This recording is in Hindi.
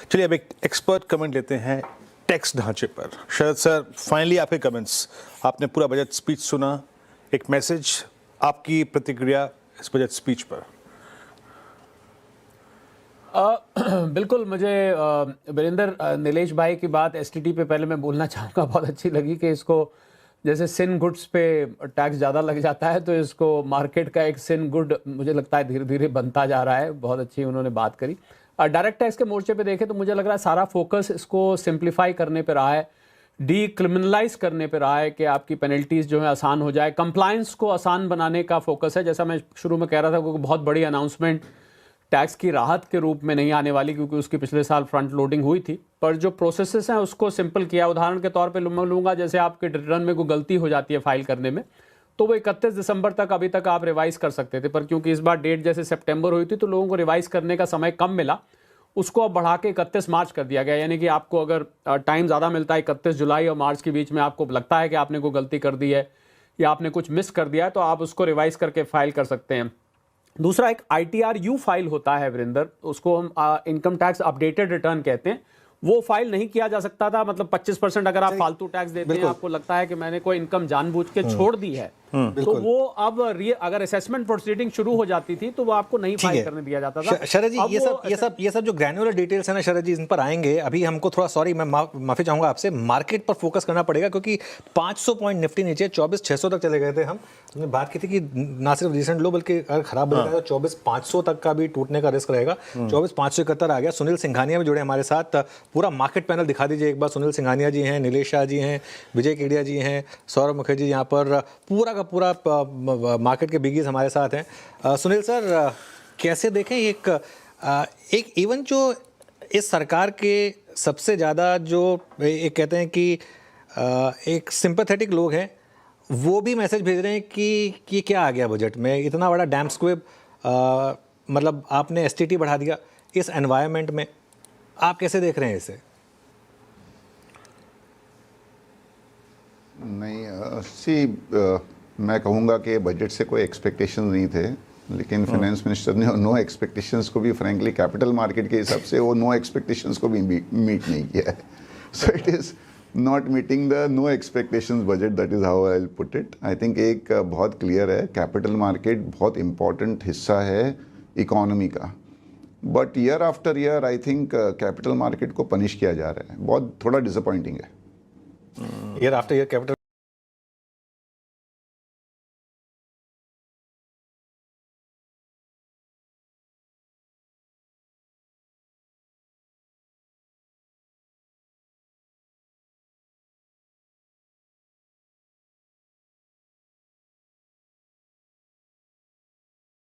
चलिए अब एक एक्सपर्ट कमेंट लेते हैं टैक्स ढांचे पर। शरद सर, फाइनली आपके कमेंट्स, आपने पूरा बजट स्पीच सुना, एक मैसेज, आपकी प्रतिक्रिया इस बजट स्पीच पर। बिल्कुल, मुझे वीरेंद्र, नीलेश भाई की बात एसटीटी पे पहले मैं बोलना चाहूँगा, बहुत अच्छी लगी कि इसको जैसे सिन गुड्स पे टैक्स ज़्यादा लग जाता है तो इसको मार्केट का एक सिन गुड मुझे लगता है धीरे धीरे बनता जा रहा है। बहुत अच्छी उन्होंने बात करी। डायरेक्ट टैक्स के मोर्चे पे देखें तो मुझे लग रहा है सारा फोकस इसको सिंप्लीफाई करने पे रहा है, डी क्रिमिनलाइज करने पे रहा है कि आपकी पेनल्टीज जो है आसान हो जाए, कंप्लायंस को आसान बनाने का फोकस है। जैसा मैं शुरू में कह रहा था, क्योंकि बहुत बड़ी अनाउंसमेंट टैक्स की राहत के रूप में नहीं आने वाली, क्योंकि उसकी पिछले साल फ्रंट लोडिंग हुई थी, पर जो प्रोसेसेस हैं उसको सिंपल किया। उदाहरण के तौर पे मैं लूँगा, जैसे आपके रिटर्न में कोई गलती हो जाती है फाइल करने में, तो वो 31 दिसंबर तक अभी तक आप रिवाइज कर सकते थे, पर क्योंकि इस बार डेट जैसे सितंबर हुई थी तो लोगों को रिवाइज करने का समय कम मिला, उसको अब बढ़ा के 31 मार्च कर दिया गया। यानी कि आपको अगर टाइम ज़्यादा मिलता है, 31 जुलाई और मार्च के बीच में आपको लगता है कि आपने कोई गलती कर दी है या आपने कुछ मिस कर दिया है, तो आप उसको रिवाइज करके फाइल कर सकते हैं। दूसरा, एक ITR-U फाइल होता है वीरेंद्र, उसको हम इनकम टैक्स अपडेटेड रिटर्न कहते हैं। वो फाइल नहीं किया जा सकता था, मतलब 25% अगर आप फालतू टैक्स देते हैं, आपको लगता है कि मैंने कोई इनकम जानबूझ के छोड़ दी है, तो वो अब अगर असेसमेंट प्रोसीडिंग शुरू हो जाती थी तो वो आपको नहीं फाइल करने दिया जाता था। शरद जी, ये सब जो ग्रैन्युलर डिटेल्स है ना शरद जी, इन पर आएंगे। अभी हमको थोड़ा, सॉरी मैं माफी चाहूंगा आपसे, मार्केट पर फोकस करना पड़ेगा, क्योंकि 500 पॉइंट निफ्टी नीचे 24,600 तक चले गए थे। हमने बात की थी कि ना सिर्फ रिसेंट लो बल्कि अगर खराब बनेगा तो 24,500 तक का भी टूटने का रिस्क रहेगा। 24,571 आ गया। सुनील सिंघानिया भी जुड़े हमारे साथ। पूरा मार्केट पैनल दिखा दीजिए एक बार। सुनील सिंघानिया जी हैं, नीलेश शाह जी हैं, विजय केडिया जी हैं, सौरभ मुखर्जी यहाँ पर, पूरा का पूरा मार्केट के बिगीज हमारे साथ हैं। सुनील सर, कैसे देखें एक इवन जो इस सरकार के सबसे ज़्यादा जो एक कहते हैं कि एक सिंपैथेटिक लोग हैं, वो भी मैसेज भेज रहे हैं कि क्या आ गया बजट में, इतना बड़ा डैम स्क्वेब, मतलब आपने STT बढ़ा दिया इस एनवायरनमेंट में। आप कैसे देख रहे हैं इसे? नहीं, मैं कहूँगा कि बजट से कोई एक्सपेक्टेशन नहीं थे, लेकिन फाइनेंस मिनिस्टर ने नो एक्सपेक्टेशंस को भी फ्रैंकली कैपिटल मार्केट के हिसाब से वो नो एक्सपेक्टेशंस को भी मीट नहीं किया है। So it is not meeting the no expectations budget, that is how I will put it. I think एक बहुत क्लियर है, कैपिटल मार्केट बहुत इंपॉर्टेंट हिस्सा है इकोनॉमी का, but year after year I think capital market को पनिश किया जा रहा है। बहुत थोड़ा डिसअपॉइंटिंग है। Year after year capital